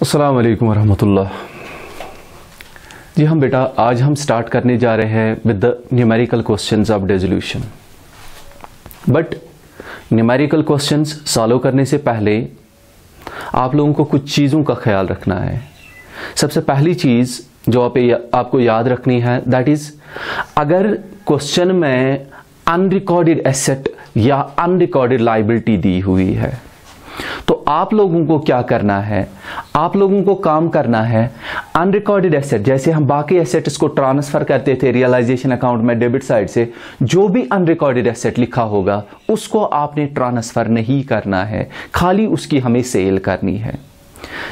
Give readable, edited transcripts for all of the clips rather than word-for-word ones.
अस्सलाम वालेकुम वरहमतुल्लाह। जी हम बेटा आज हम स्टार्ट करने जा रहे हैं with the numerical questions of dissolution. But numerical questions solve करने से पहले आप लोगों को कुछ चीज़ों का ख्याल रखना है। सबसे पहली चीज़ जो आपको याद रखनी है दैट इज़, अगर क्वेश्चन में अनरिकॉर्डेड एसेट या अनरिकॉर्डेड लायबिलिटी दी हुई है तो आप लोगों को क्या करना है, आप लोगों को काम करना है अनरिकॉर्डेड एसेट, जैसे हम बाकी एसेट्स को ट्रांसफर करते थे रियलाइजेशन अकाउंट में डेबिट साइड से, जो भी अनरिकॉर्डेड एसेट लिखा होगा उसको आपने ट्रांसफर नहीं करना है, खाली उसकी हमें सेल करनी है।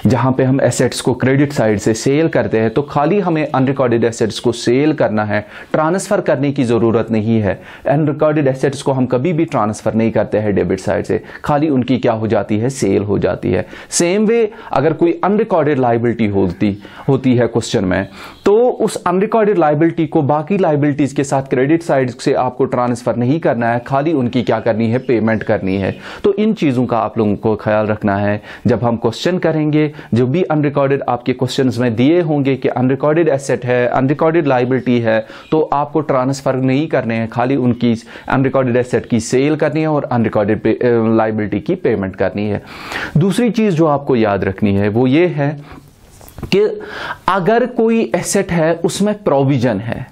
जहां पे हम एसेट्स को क्रेडिट साइड से सेल करते हैं तो खाली हमें अनरिकॉर्डेड एसेट्स को सेल करना है, ट्रांसफर करने की जरूरत नहीं है। अनरिकॉर्डेड एसेट्स को हम कभी भी ट्रांसफर नहीं करते हैं डेबिट साइड से, खाली उनकी क्या हो जाती है, सेल हो जाती है। सेम वे अगर कोई अनरिकॉर्डेड लायबिलिटी होती है क्वेश्चन में, तो उस अनरिकॉर्डेड लायबिलिटी को बाकी लायबिलिटीज के साथ क्रेडिट साइड से आपको ट्रांसफर नहीं करना है, खाली उनकी क्या करनी है, पेमेंट करनी है। तो इन चीजों का आप लोगों को ख्याल रखना है जब हम क्वेश्चन करेंगे। जो भी अनरिकॉर्डेड आपके क्वेश्चंस में दिए होंगे कि अनरिकॉर्डेड एसेट है, अनरिकॉर्डेड लायबिलिटी है, तो आपको ट्रांसफर नहीं करने हैं, खाली उनकी अनरिकॉर्डेड एसेट की सेल करनी है और अनरिकॉर्डेड लायबिलिटी की पेमेंट करनी है। दूसरी चीज जो आपको याद रखनी है वो ये है कि अगर कोई एसेट है उसमें प्रोविजन है,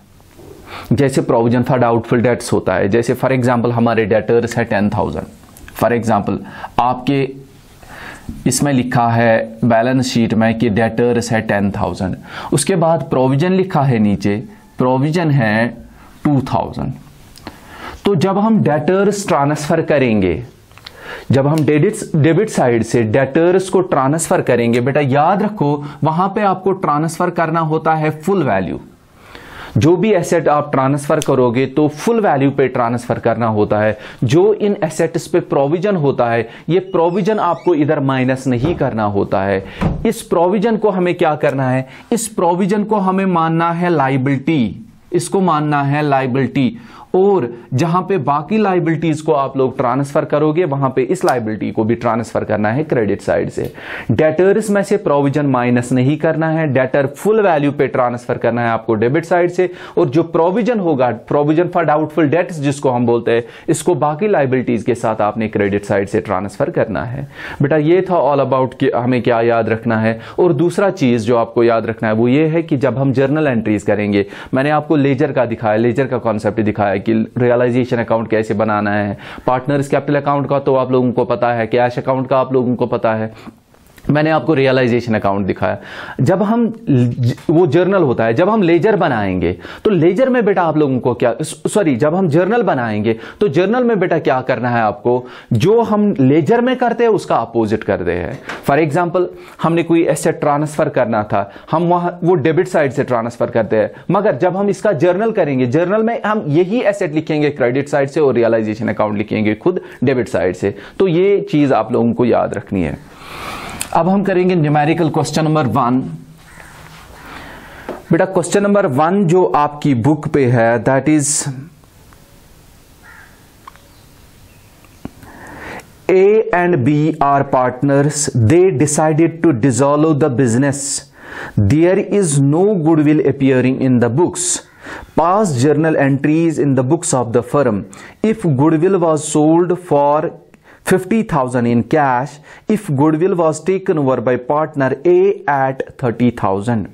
जैसे प्रोविजन फॉर डाउटफुल डेट्स होता है, जैसे फॉर एग्जांपल हमारे डेटर्स है 10,000, फॉर एग्जांपल आपके इसमें लिखा है बैलेंस शीट में कि डेटर्स है 10,000, उसके बाद प्रोविजन लिखा है नीचे, प्रोविजन है 2,000। तो जब हम डेटर्स ट्रांसफर करेंगे, जब हम डेबिट साइड से डेटर्स को ट्रांसफर करेंगे, बेटा याद रखो वहां पे आपको ट्रांसफर करना होता है फुल वैल्यू। जो भी एसेट आप ट्रांसफर करोगे तो फुल वैल्यू पे ट्रांसफर करना होता है। जो इन एसेट्स पे प्रोविजन होता है, ये प्रोविजन आपको इधर माइनस नहीं करना होता है। इस प्रोविजन को हमें क्या करना है, इस प्रोविजन को हमें मानना है लायबिलिटी, इसको मानना है लायबिलिटी। और जहां पे बाकी लायबिलिटीज को आप लोग ट्रांसफर करोगे वहां पे इस लायबिलिटी को भी ट्रांसफर करना है क्रेडिट साइड से। डेटर्स में से प्रोविजन माइनस नहीं करना है, डेटर फुल वैल्यू पे ट्रांसफर करना है आपको डेबिट साइड से। और जो प्रोविजन होगा, प्रोविजन फॉर डाउटफुल डेट्स जिसको हम बोलते हैं, इसको बाकी लायबिलिटीज के साथ आपने क्रेडिट साइड से ट्रांसफर करना है। बेटा ये था ऑल अबाउट कि हमें क्या याद रखना है। और दूसरा चीज जो आपको याद रखना है वो ये है कि जब हम जर्नल एंट्रीज करेंगे, मैंने आपको लेजर का दिखाया, लेजर का कॉन्सेप्ट दिखाया कि रियलाइजेशन अकाउंट कैसे बनाना है। पार्टनर्स कैपिटल अकाउंट का तो आप लोगों को पता है, कैश अकाउंट का आप लोगों को पता है, मैंने आपको रियलाइजेशन अकाउंट दिखाया। जब हम वो जर्नल होता है, जब हम लेजर बनाएंगे तो लेजर में बेटा आप लोगों को क्या, सॉरी जब हम जर्नल बनाएंगे तो जर्नल में बेटा क्या करना है आपको, जो हम लेजर में करते हैं उसका अपोजिट करते हैं। फॉर एग्जांपल हमने कोई एसेट ट्रांसफर करना था, हम वहां वो डेबिट साइड से ट्रांसफर करते हैं, मगर जब हम इसका जर्नल करेंगे, जर्नल में हम यही एसेट लिखेंगे क्रेडिट साइड से और रियलाइजेशन अकाउंट लिखेंगे खुद डेबिट साइड से। तो ये चीज आप लोगों को याद रखनी है। अब हम करेंगे न्यूमेरिकल क्वेश्चन नंबर 1। बेटा क्वेश्चन नंबर 1 जो आपकी बुक पे है that is A and B are partners. They decided to dissolve the business. There is no goodwill appearing in the books. Past journal entries in the books of the firm. If goodwill was sold for 50,000 in cash, if goodwill was taken over by partner A at 30,000.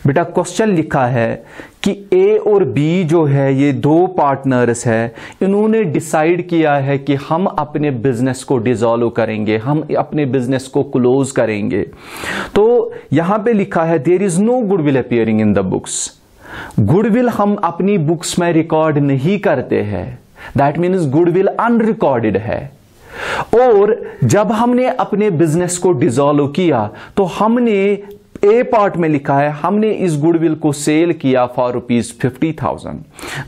बेटा question लिखा है कि ए और B जो है ये दो partners है, इन्होंने डिसाइड किया है कि हम अपने बिजनेस को डिसॉल्व करेंगे, हम अपने बिजनेस को क्लोज करेंगे। तो यहां पे लिखा है there is no goodwill appearing in the books. Goodwill हम अपनी बुक्स में रिकॉर्ड नहीं करते हैं, दैट मीन्स गुडविल अनरिकॉर्डेड है। और जब हमने अपने बिजनेस को डिसॉल्व किया तो हमने ए पार्ट में लिखा है हमने इस गुडविल को सेल किया फॉर ₹50,000।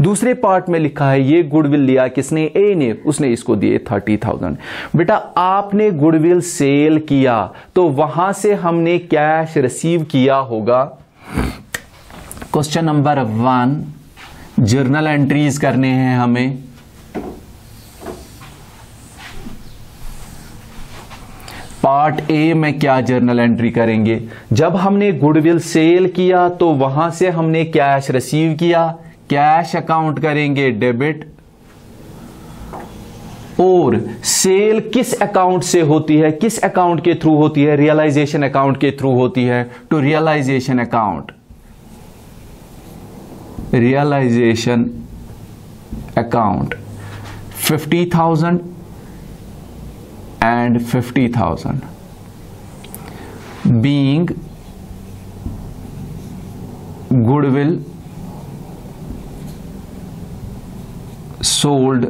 दूसरे पार्ट में लिखा है ये गुडविल लिया किसने, ए ने, उसने इसको दिए 30,000। बेटा आपने गुडविल सेल किया तो वहां से हमने कैश रिसीव किया होगा। क्वेश्चन नंबर 1 जर्नल एंट्रीज करने हैं हमें। पार्ट ए में क्या जर्नल एंट्री करेंगे? जब हमने गुडविल सेल किया तो वहां से हमने कैश रिसीव किया, कैश अकाउंट करेंगे डेबिट। और सेल किस अकाउंट से होती है, किस अकाउंट के थ्रू होती है? रियलाइजेशन अकाउंट के थ्रू होती है। To realisation account, realization account 50,000 and 50,000 being goodwill sold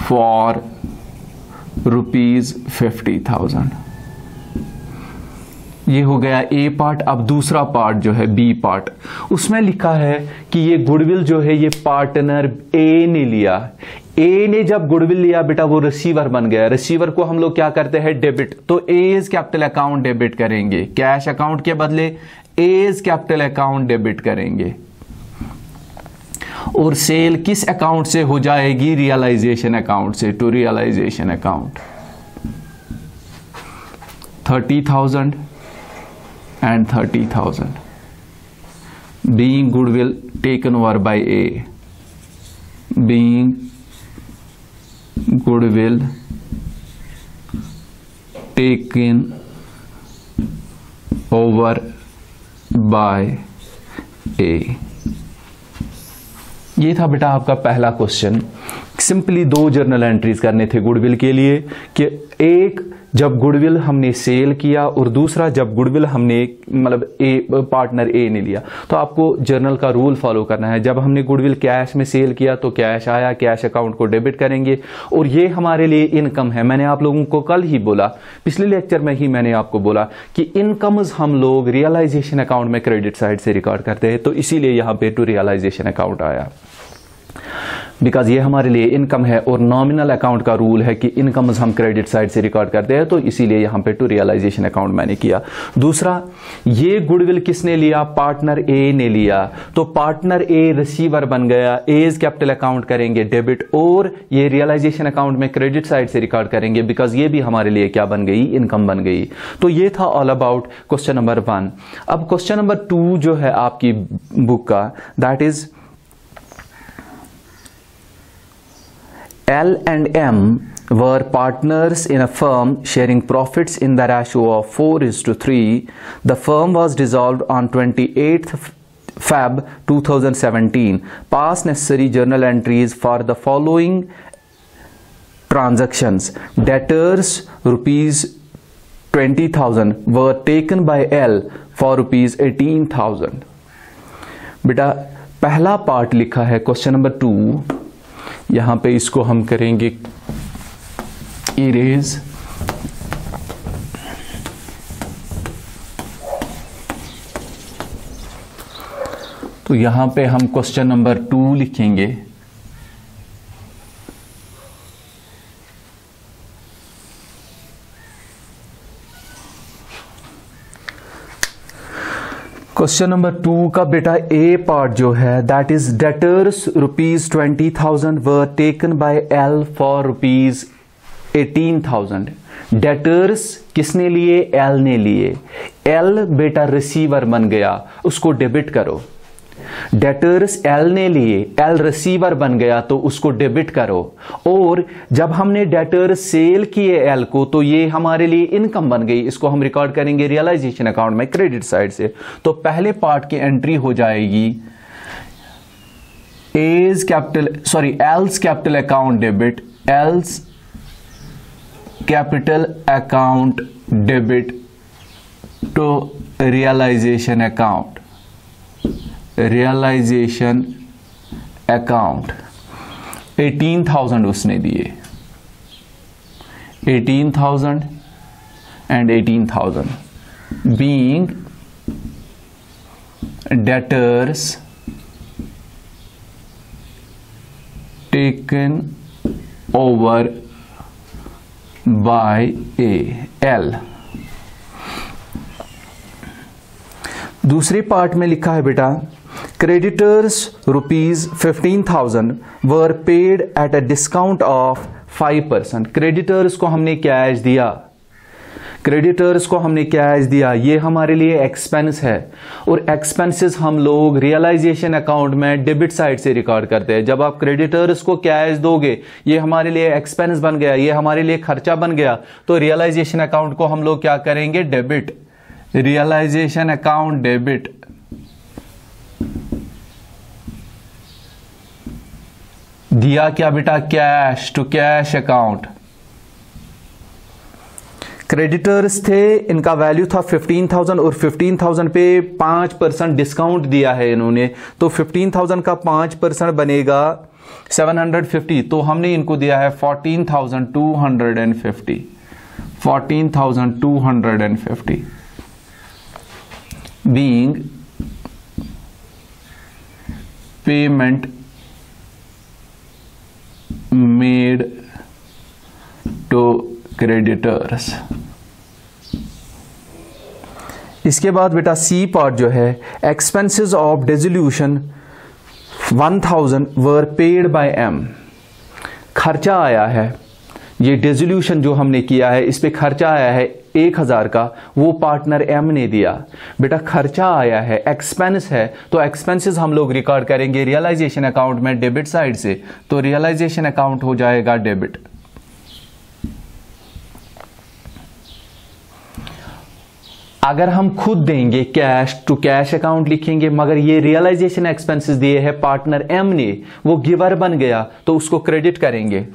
for ₹50,000। ये हो गया ए पार्ट। अब दूसरा पार्ट जो है बी पार्ट, उसमें लिखा है कि ये गुडविल जो है ये पार्टनर ए ने लिया। ए ने जब गुडविल लिया बेटा वो रिसीवर बन गया। रिसीवर को हम लोग क्या करते हैं? डेबिट। तो एज कैपिटल अकाउंट डेबिट करेंगे, कैश अकाउंट के बदले एज कैपिटल अकाउंट डेबिट करेंगे। और सेल किस अकाउंट से हो जाएगी? रियलाइजेशन अकाउंट से। To realisation account 30,000 and 30,000 being goodwill taken over by A, being goodwill taken over by A। ये था बेटा आपका पहला क्वेश्चन। सिंपली दो जर्नल एंट्रीज करने थे गुडविल के लिए कि एक जब गुडविल हमने सेल किया और दूसरा जब गुडविल हमने मतलब पार्टनर ए ने लिया। तो आपको जर्नल का रूल फॉलो करना है। जब हमने गुडविल कैश में सेल किया तो कैश आया, कैश अकाउंट को डेबिट करेंगे और ये हमारे लिए इनकम है। मैंने आप लोगों को कल ही बोला, पिछले लेक्चर में ही मैंने आपको बोला कि इनकम्स हम लोग रियलाइजेशन अकाउंट में क्रेडिट साइड से रिकॉर्ड करते हैं। तो इसीलिए यहां पे टू रियलाइजेशन अकाउंट आया, बिकॉज ये हमारे लिए इनकम है और नॉमिनल अकाउंट का रूल है कि इनकम हम क्रेडिट साइड से रिकॉर्ड करते हैं। तो इसीलिए यहां पे टू रियलाइजेशन अकाउंट मैंने किया। दूसरा, ये गुडविल किसने लिया? पार्टनर ए ने लिया। तो पार्टनर ए रिसीवर बन गया, एज कैपिटल अकाउंट करेंगे डेबिट और ये रियलाइजेशन अकाउंट में क्रेडिट साइड से रिकॉर्ड करेंगे, बिकॉज ये भी हमारे लिए क्या बन गई? इनकम बन गई। तो ये था ऑल अबाउट क्वेश्चन नंबर 1। अब क्वेश्चन नंबर 2 जो है आपकी बुक का, that is L and M were partners in a firm sharing profits in the ratio of 4:3. The firm was dissolved on 28th Feb 2017. Pass necessary journal entries for the following transactions. Debtors ₹20,000 were taken by L for ₹18,000. बेटा पहला part लिखा है question number 2, यहां पे इसको हम करेंगे erase. तो यहां पे हम क्वेश्चन नंबर 2 लिखेंगे। क्वेश्चन नंबर 2 का बेटा ए पार्ट जो है that is debtors ₹20,000 were taken by L for ₹18,000। Debtors किसने लिए? एल ने लिए। एल बेटा रिसीवर बन गया, उसको डेबिट करो। डेटर्स एल ने लिए, एल रिसीवर बन गया तो उसको डेबिट करो। और जब हमने डेटर्स सेल किए एल को तो ये हमारे लिए इनकम बन गई, इसको हम रिकॉर्ड करेंगे रियलाइजेशन अकाउंट में क्रेडिट साइड से। तो पहले पार्ट की एंट्री हो जाएगी L's capital account debit, L's capital account debit to realisation account, realization account 18,000 उसने दिए, 18,000 and 18,000 being debtors taken over by L। दूसरे पार्ट में लिखा है बेटा creditors ₹15,000 were paid at a discount of 5%। Creditors को हमने कैश दिया, क्रेडिटर्स को हमने कैश दिया, ये हमारे लिए एक्सपेंस है, और एक्सपेंसेस हम लोग रियलाइजेशन अकाउंट में डेबिट साइड से रिकॉर्ड करते हैं। जब आप क्रेडिटर्स को कैश दोगे, ये हमारे लिए एक्सपेंस बन गया, ये हमारे लिए खर्चा बन गया, तो रियलाइजेशन अकाउंट को हम लोग क्या करेंगे, डेबिट, रियलाइजेशन अकाउंट डेबिट। दिया क्या बेटा, cash, to cash account. Creditors थे, इनका वैल्यू था 15,000 और 15,000 पे 5% डिस्काउंट दिया है इन्होंने, तो 15,000 का 5% बनेगा 750, तो हमने इनको दिया है 14,250, 14,250 being payment made to creditors। इसके बाद बेटा सी पार्ट जो है, expenses of dissolution 1000 were paid by M. खर्चा आया है, ये डिसोल्यूशन जो हमने किया है इस पे खर्चा आया है 1000 का, वो पार्टनर एम ने दिया। बेटा खर्चा आया है, एक्सपेंस है, तो एक्सपेंसेस हम लोग रिकॉर्ड करेंगे रियलाइजेशन अकाउंट में डेबिट साइड से, तो रियलाइजेशन अकाउंट हो जाएगा डेबिट। अगर हम खुद देंगे कैश, टू कैश अकाउंट लिखेंगे, मगर ये रियलाइजेशन एक्सपेंसेस दिए हैं पार्टनर एम ने, वो गिवर बन गया, तो उसको क्रेडिट करेंगे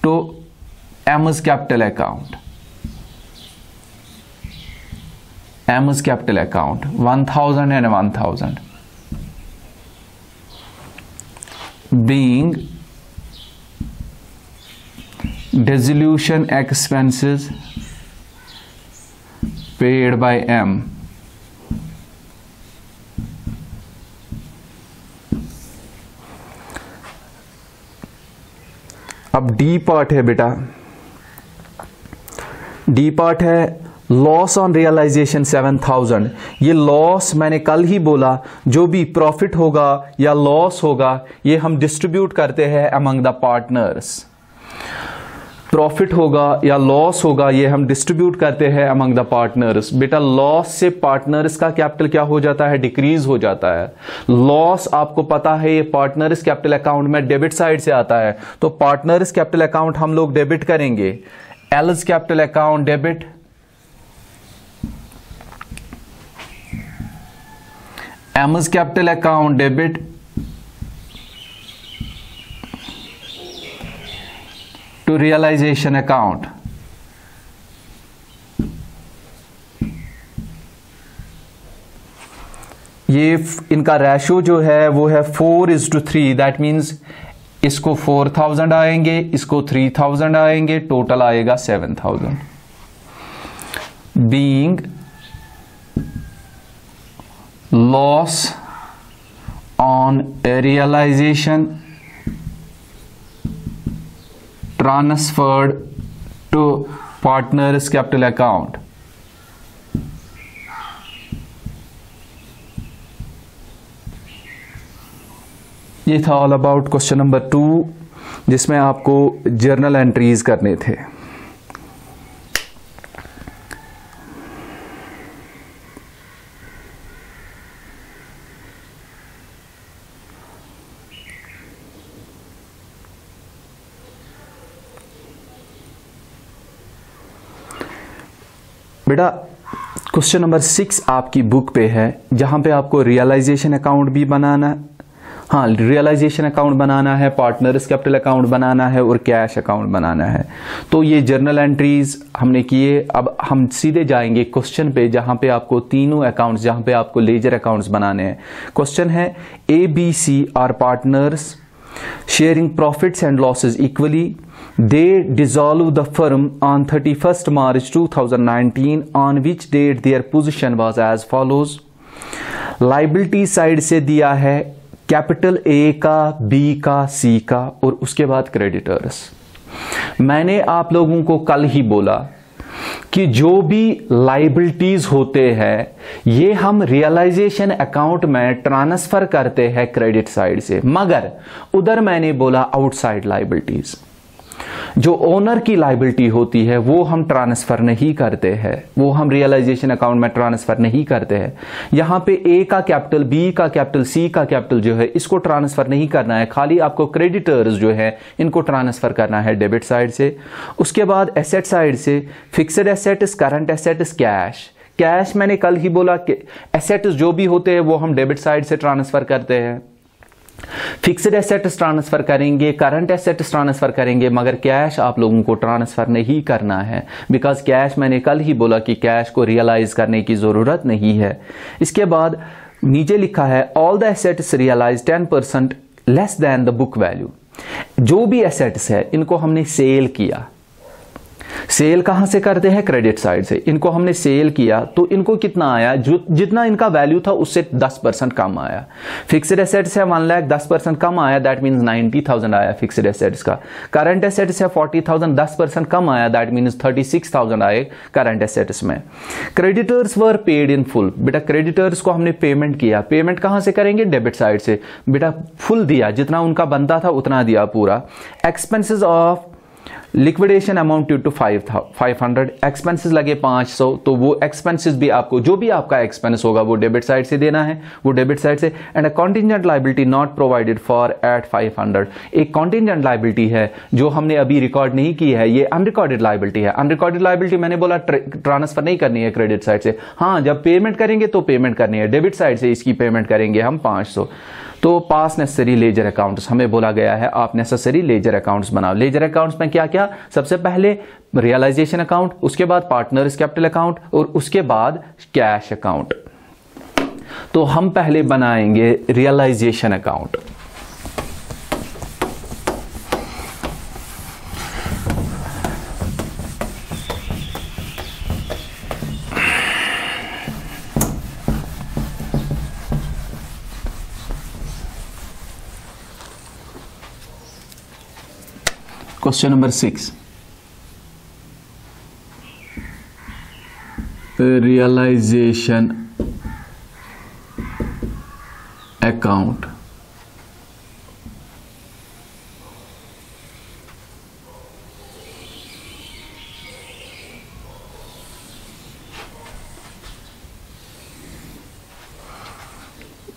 to M's capital account, M's capital account 1000 and 1000 being dissolution expenses paid by M। अब डी पार्ट है बेटा, डी पार्ट है लॉस ऑन रियलाइजेशन 7000। ये लॉस मैंने कल ही बोला, जो भी प्रॉफिट होगा या लॉस होगा ये हम डिस्ट्रीब्यूट करते हैं अमंग द पार्टनर्स। प्रॉफिट होगा या लॉस होगा ये हम डिस्ट्रीब्यूट करते हैं अमंग द पार्टनर्स। बेटा लॉस से पार्टनर्स का कैपिटल क्या हो जाता है, डिक्रीज हो जाता है। लॉस आपको पता है ये पार्टनर्स कैपिटल अकाउंट में डेबिट साइड से आता है, तो पार्टनर्स कैपिटल अकाउंट हम लोग डेबिट करेंगे, L's capital account debit, M's capital account debit, to realisation account. ये इनका रेशो जो है वो है 4:3, दैट मीन्स इसको 4000 आएंगे, इसको 3000 आएंगे, टोटल आएगा 7000। Being loss on realization transferred to partners capital account. ये था ऑल अबाउट क्वेश्चन नंबर 2, जिसमें आपको जर्नल एंट्रीज करने थे। बेटा क्वेश्चन नंबर 6 आपकी बुक पे है, जहां पे आपको रियलाइजेशन अकाउंट भी बनाना, हाँ रियलाइजेशन अकाउंट बनाना है, पार्टनर्स कैपिटल अकाउंट बनाना है और कैश अकाउंट बनाना है। तो ये जर्नल एंट्रीज हमने किए। अब हम सीधे जाएंगे क्वेश्चन पे, जहां पे आपको तीनों अकाउंट्स, जहां पे आपको लेजर अकाउंट्स बनाने हैं। क्वेश्चन है ABC are partners sharing profits and losses equally. They dissolve the firm on 31st March 2019, on which date their position was as follows. Liability side से दिया है कैपिटल A का, B का, C का और उसके बाद क्रेडिटर्स। मैंने आप लोगों को कल ही बोला कि जो भी लाइबिलिटीज होते हैं ये हम रियलाइजेशन अकाउंट में ट्रांसफर करते हैं क्रेडिट साइड से, मगर उधर मैंने बोला आउटसाइड लाइबिलिटीज। जो ओनर की लायबिलिटी होती है वो हम ट्रांसफर नहीं करते हैं, वो हम रियलाइजेशन अकाउंट में ट्रांसफर नहीं करते हैं। यहां पे ए का कैपिटल, बी का कैपिटल, सी का कैपिटल जो है इसको ट्रांसफर नहीं करना है, खाली आपको क्रेडिटर्स जो है इनको ट्रांसफर करना है डेबिट साइड से। उसके बाद एसेट साइड से fixed assets, current assets, cash. Cash मैंने कल ही बोला कि एसेट्स जो भी होते हैं वो हम डेबिट साइड से ट्रांसफर करते हैं, फिक्स्ड एसेट्स ट्रांसफर करेंगे, करंट एसेट्स ट्रांसफर करेंगे, मगर कैश आप लोगों को ट्रांसफर नहीं करना है, बिकॉज कैश मैंने कल ही बोला कि कैश को रियलाइज करने की जरूरत नहीं है। इसके बाद नीचे लिखा है all the assets realize 10% less than the book value. जो भी एसेट्स है इनको हमने सेल किया, सेल कहां से करते हैं? क्रेडिट साइड से। इनको हमने सेल किया तो इनको कितना आया? जो जितना इनका वैल्यू था उससे 10% कम आया। फिक्स्ड एसेट्स है 1 लाख, 10% कम आया, दैट मीन्स 90,000 आया फिक्स्ड एसेट्स का। करंट एसेट्स है 40,000, 10% कम आया, दैट मीन्स 36,000 आए करंट एसेट्स में। Creditors were paid in full. बेटा क्रेडिटर्स को हमने पेमेंट किया, पेमेंट कहां से करेंगे? डेबिट साइड से। बेटा फुल दिया, जितना उनका बनता था उतना दिया पूरा। Expenses of liquidation amounted to 500, expenses लगे 500, तो वो एक्सपेंसेस भी आपको, जो भी आपका एक्सपेंस होगा वो डेबिट साइड से देना है, वो डेबिट साइड से। And a contingent liability not provided for at 500, एक कॉन्टिजेंट लायबिलिटी है जो हमने अभी रिकॉर्ड नहीं की है, ये अनरिकॉर्डेड लायबिलिटी है। अनरिकॉर्डेड लायबिलिटी मैंने बोला ट्रांसफर नहीं करनी है क्रेडिट साइड से, हाँ जब पेमेंट करेंगे तो पेमेंट करनी है, डेबिट साइड से इसकी पेमेंट करेंगे हम 500। तो पास नेसेसरी लेजर अकाउंट्स हमें बोला गया है, आप नेसेसरी लेजर अकाउंट्स बनाओ। लेजर अकाउंट्स में क्या क्या? सबसे पहले रियलाइजेशन अकाउंट, उसके बाद पार्टनर्स कैपिटल अकाउंट और उसके बाद कैश अकाउंट। तो हम पहले बनाएंगे realisation account. Question number 6. Realization account.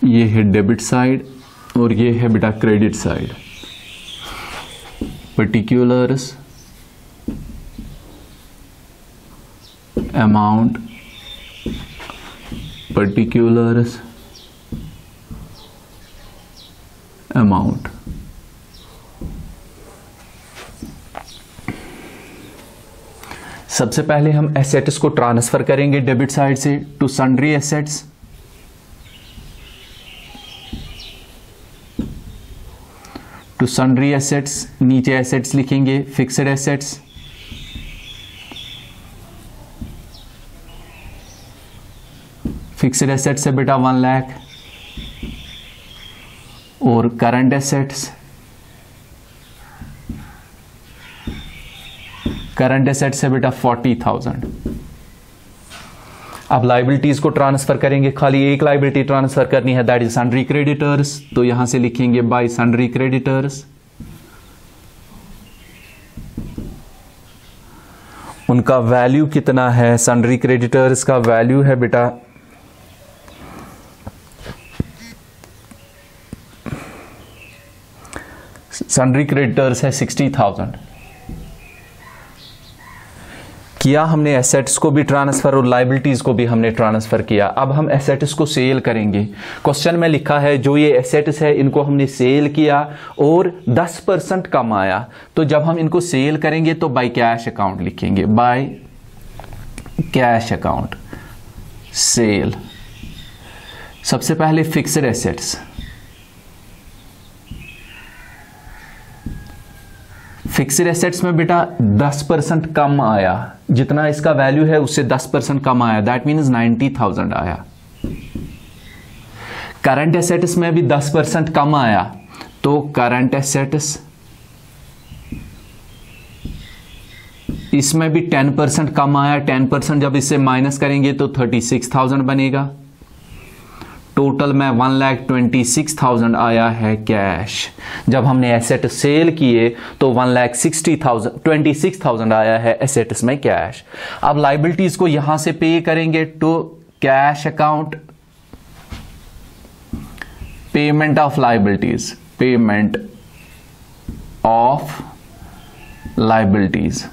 ये है डेबिट साइड और ये है बेटा credit side. particulars, amount, particulars, amount। सबसे पहले हम एसेट्स को ट्रांसफर करेंगे डेबिट साइड से to sundry assets. To sundry assets, नीचे एसेट्स लिखेंगे, फिक्स्ड एसेट्स, फिक्स्ड एसेट्स है बेटा 1 लाख, और करंट एसेट्स, करंट एसेट्स है बेटा 40,000। अब लाइबिलिटीज को ट्रांसफर करेंगे, खाली एक लाइबिलिटी ट्रांसफर करनी है, दैट इज सन्ड्री क्रेडिटर्स। तो यहां से लिखेंगे बाय सन्ड्री क्रेडिटर्स। उनका वैल्यू कितना है? सन्ड्री क्रेडिटर्स का वैल्यू है बेटा सन्ड्री क्रेडिटर्स है 60,000। किया हमने एसेट्स को भी ट्रांसफर और लाइबिलिटीज को भी हमने ट्रांसफर किया। अब हम एसेट्स को सेल करेंगे। क्वेश्चन में लिखा है जो ये एसेट्स है इनको हमने सेल किया और 10% कम आया, तो जब हम इनको सेल करेंगे तो बाय कैश अकाउंट लिखेंगे, बाय कैश अकाउंट सेल। सबसे पहले फिक्स्ड एसेट्स, फिक्स्ड एसेट्स में बेटा 10% कम आया, जितना इसका वैल्यू है उससे 10% कम आया, दैट मीन्स 90,000 आया। करंट एसेट्स में भी 10% कम आया, तो करंट एसेट्स इसमें भी 10% कम आया, 10% जब इससे माइनस करेंगे तो 36,000 बनेगा। टोटल में 1,26,000 आया है कैश। जब हमने एसेट सेल किए तो 1,26,000 आया है एसेट्स में कैश। अब लाइबिलिटीज को यहां से पे करेंगे to cash account, payment of liabilities, payment of liabilities.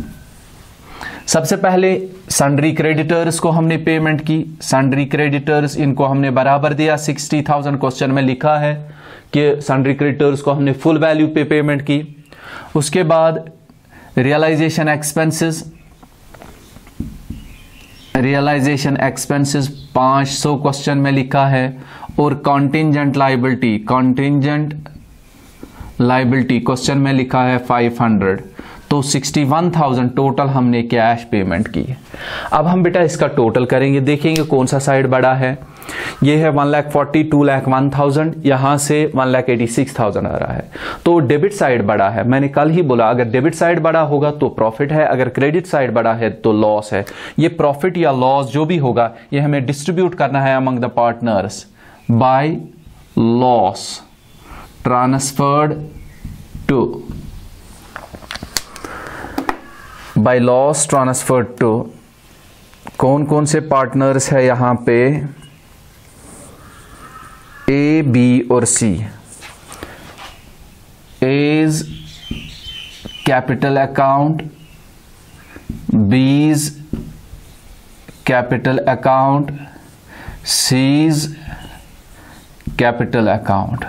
सबसे पहले सन्ड्री क्रेडिटर्स को हमने पेमेंट की, सन्ड्री क्रेडिटर्स इनको हमने बराबर दिया 60,000, क्वेश्चन में लिखा है कि सन्ड्री क्रेडिटर्स को हमने फुल वैल्यू पे पेमेंट की। उसके बाद realization expenses, realization expenses 500 question में लिखा है, और contingent liability, contingent liability question में लिखा है 500, तो 61,000 टोटल हमने कैश पेमेंट की। अब हम बेटा इसका टोटल करेंगे, देखेंगे कौन सा साइड बड़ा है। ये है 1,42,01,000, यहां से 1,86,000 आ रहा है, तो डेबिट साइड बड़ा है। मैंने कल ही बोला अगर डेबिट साइड बड़ा होगा तो प्रॉफिट है, अगर क्रेडिट साइड बड़ा है तो लॉस है। ये प्रॉफिट या लॉस जो भी होगा ये हमें डिस्ट्रीब्यूट करना है among the partners by loss transferred to, by loss transferred to. कौन कौन से पार्टनर्स है यहां पे, ए, बी और C. A's capital account, B's capital account, C's capital account.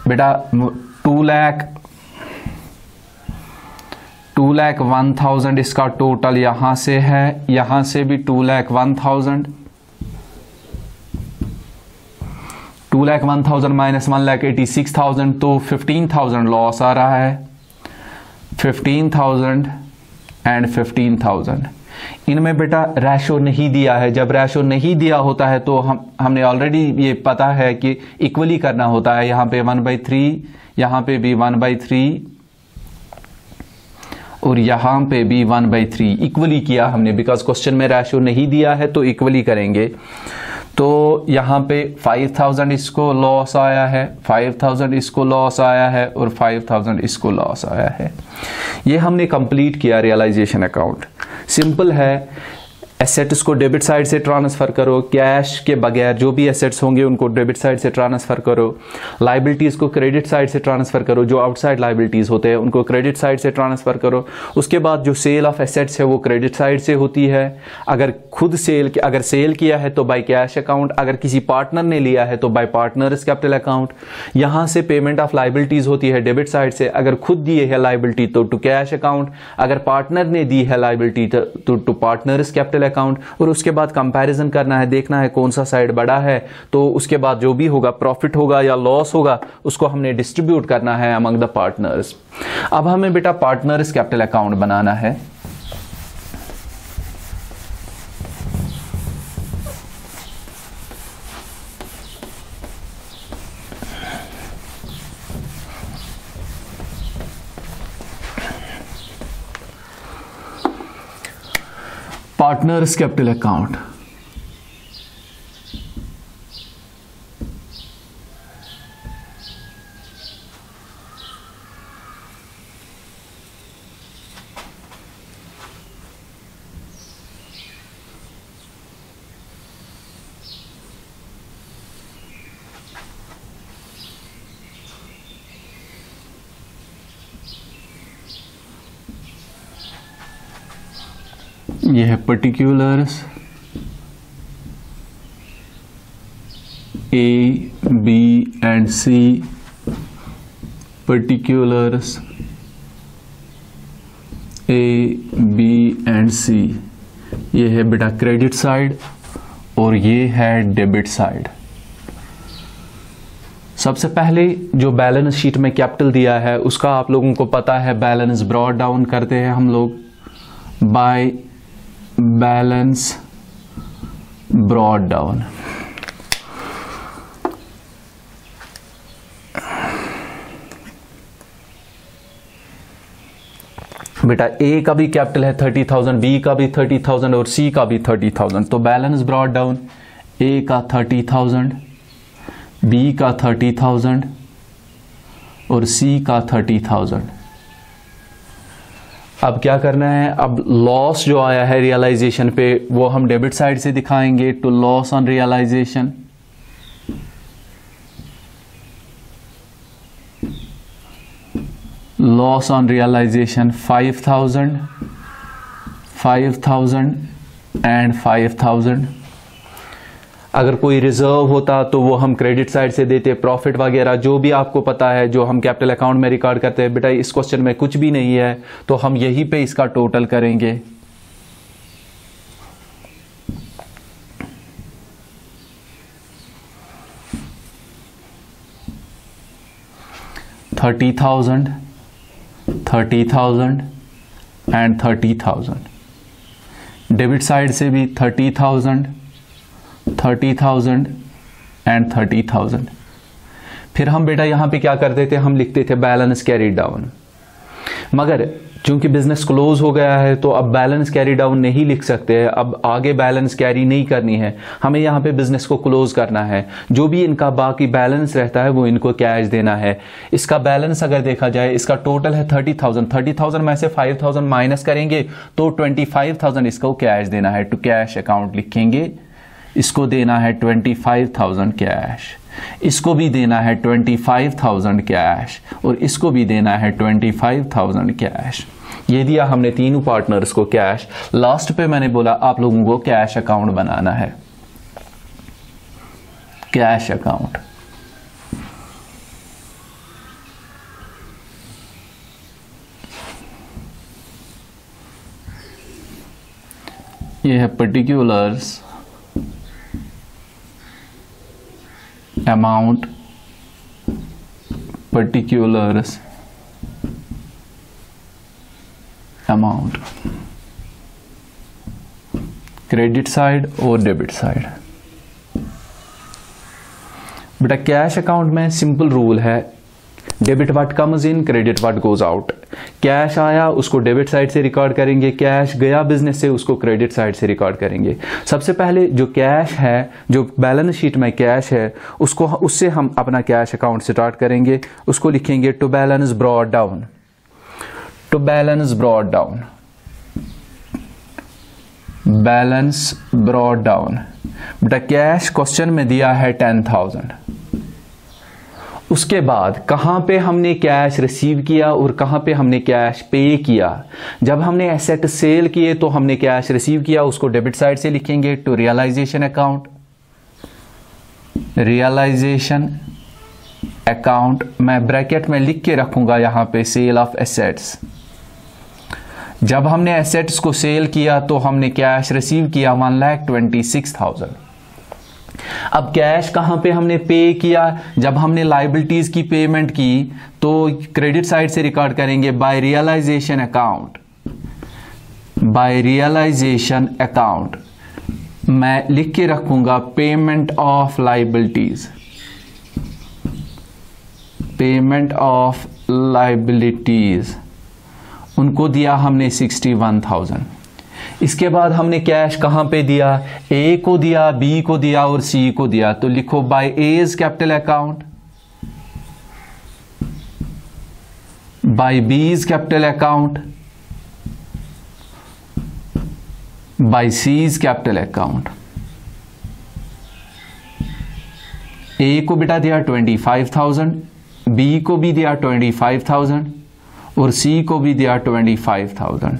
बेटा 2,01,000 इसका टोटल यहां से है, यहां से भी 2,01,000, 2,01,000 माइनस 1,86,000 तो 15,000 लॉस आ रहा है, 15,000 एंड 15,000। इनमें बेटा रेशो नहीं दिया है, जब रेशो नहीं दिया होता है तो हमने ऑलरेडी ये पता है कि इक्वली करना होता है। यहां पे 1/3, यहां पे भी 1/3 और यहां पे भी 1/3 इक्वली किया हमने, बिकॉज क्वेश्चन में रेशो नहीं दिया है तो इक्वली करेंगे। तो यहां पे 5,000 इसको लॉस आया है, 5,000 इसको लॉस आया है और 5,000 इसको लॉस आया है। ये हमने कंप्लीट किया रियलाइजेशन अकाउंट। सिंपल है, एसेट्स को डेबिट साइड से ट्रांसफर करो, कैश के बगैर जो भी एसेट्स होंगे उनको डेबिट साइड से ट्रांसफर करो, लाइबिलिटीज को क्रेडिट साइड से ट्रांसफर करो, जो आउटसाइड लाइबिलिटीज होते हैं उनको क्रेडिट साइड से ट्रांसफर करो। उसके बाद जो सेल ऑफ एसेट्स है वो क्रेडिट साइड से होती है। अगर खुद अगर सेल किया है तो बाय कैश अकाउंट, अगर किसी पार्टनर ने लिया है तो बाय पार्टनर्स कैपिटल अकाउंट। यहां से पेमेंट ऑफ लाइबिलिटीज होती है डेबिट साइड से, अगर खुद दिए है लाइबिलिटी तो टू कैश अकाउंट, अगर पार्टनर ने दी है लाइबिलिटी तो टू पार्टनर्स कैपिटल अकाउंट। और उसके बाद कंपैरिजन करना है, देखना है कौन सा साइड बड़ा है, तो उसके बाद जो भी होगा प्रॉफिट होगा या लॉस होगा उसको हमने डिस्ट्रीब्यूट करना है अमंग द पार्टनर्स। अब हमें बेटा पार्टनर्स कैपिटल अकाउंट बनाना है। पार्टनर्स कैपिटल अकाउंट, यह है particulars A, B and C, particulars A, B and C. ये है बेटा क्रेडिट साइड और ये है डेबिट साइड। सबसे पहले जो बैलेंस शीट में कैपिटल दिया है उसका आप लोगों को पता है, बैलेंस ब्रॉट डाउन करते हैं हम लोग बाय बैलेंस ब्रॉट डाउन। बेटा ए का भी कैपिटल है 30,000, बी का भी 30,000 और सी का भी 30,000, तो बैलेंस ब्रॉट डाउन ए का 30,000, बी का 30,000 और सी का 30,000। अब क्या करना है, अब लॉस जो आया है रियलाइजेशन पे वो हम डेबिट साइड से दिखाएंगे। To loss on realization, loss on realization 5,000, 5,000 and 5,000। अगर कोई रिजर्व होता तो वो हम क्रेडिट साइड से देते, प्रॉफिट वगैरह जो भी आपको पता है जो हम कैपिटल अकाउंट में रिकॉर्ड करते हैं। बेटा इस क्वेश्चन में कुछ भी नहीं है तो हम यहीं पे इसका टोटल करेंगे। $30,000, 30,000 एंड 30,000। डेबिट साइड से भी 30,000, 30,000 एंड 30,000। फिर हम बेटा यहां पे क्या करते थे, हम लिखते थे बैलेंस कैरी डाउन। मगर चूंकि बिजनेस क्लोज हो गया है तो अब बैलेंस कैरी डाउन नहीं लिख सकते हैं। अब आगे बैलेंस कैरी नहीं करनी है, हमें यहाँ पे बिजनेस को क्लोज करना है। जो भी इनका बाकी बैलेंस रहता है वो इनको कैश देना है। इसका बैलेंस अगर देखा जाए, इसका टोटल है 30,000। 30,000 में से 5,000 माइनस करेंगे तो 25,000 इसको कैश देना है। टू कैश अकाउंट लिखेंगे, इसको देना है 25,000 कैश, इसको भी देना है 25,000 कैश और इसको भी देना है 25,000 कैश। ये दिया हमने तीनों पार्टनर्स को कैश। लास्ट पे मैंने बोला आप लोगों को कैश अकाउंट बनाना है, कैश अकाउंट। ये है particulars amount, particulars amount, credit side और डेबिट साइड। बेटा कैश अकाउंट में सिंपल रूल है, debit what comes in, credit what goes out. Cash आया उसको डेबिट साइड से रिकॉर्ड करेंगे, कैश गया बिजनेस से उसको क्रेडिट साइड से रिकॉर्ड करेंगे। सबसे पहले जो कैश है, जो बैलेंस शीट में कैश है, उससे हम अपना कैश अकाउंट स्टार्ट करेंगे। उसको लिखेंगे to balance brought down, to balance brought down, balance brought down. बेटा कैश क्वेश्चन में दिया है 10,000। उसके बाद कहां पे हमने कैश रिसीव किया और कहां पे हमने कैश पे किया। जब हमने एसेट सेल किए तो हमने कैश रिसीव किया, उसको डेबिट साइड से लिखेंगे to realisation account, realization account. मैं ब्रैकेट में लिख के रखूंगा यहां पे सेल ऑफ एसेट्स। जब हमने एसेट्स को सेल किया तो हमने कैश रिसीव किया 1,26,000। अब कैश कहां पे हमने पे किया, जब हमने लायबिलिटीज की पेमेंट की तो क्रेडिट साइड से रिकॉर्ड करेंगे by realization account, by realization account. मैं लिख के रखूंगा payment of liabilities, payment of liabilities. उनको दिया हमने 61,000। इसके बाद हमने कैश कहां पे दिया, ए को दिया, बी को दिया और सी को दिया। तो लिखो by A's capital account, by B's capital account, by C's capital account. A को बेटा दिया 25,000, बी को भी दिया 25,000 और सी को भी दिया 25,000।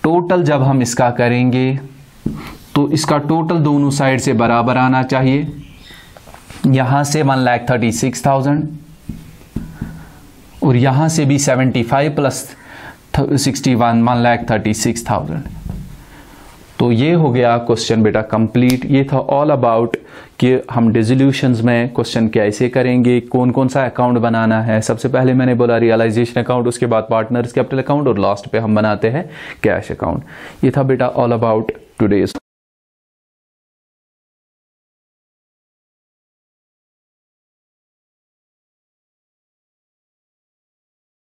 टोटल जब हम इसका करेंगे तो इसका टोटल दोनों साइड से बराबर आना चाहिए। यहां से 1,36,000 और यहां से भी 75 प्लस 61 1,36,000। तो ये हो गया क्वेश्चन बेटा कंप्लीट। ये था ऑल अबाउट कि हम डिसोल्यूशंस में क्वेश्चन कैसे करेंगे, कौन कौन सा अकाउंट बनाना है। सबसे पहले मैंने बोला रियलाइजेशन अकाउंट, उसके बाद पार्टनर्स कैपिटल अकाउंट और लास्ट पे हम बनाते हैं कैश अकाउंट। ये था बेटा ऑल अबाउट टुडेज।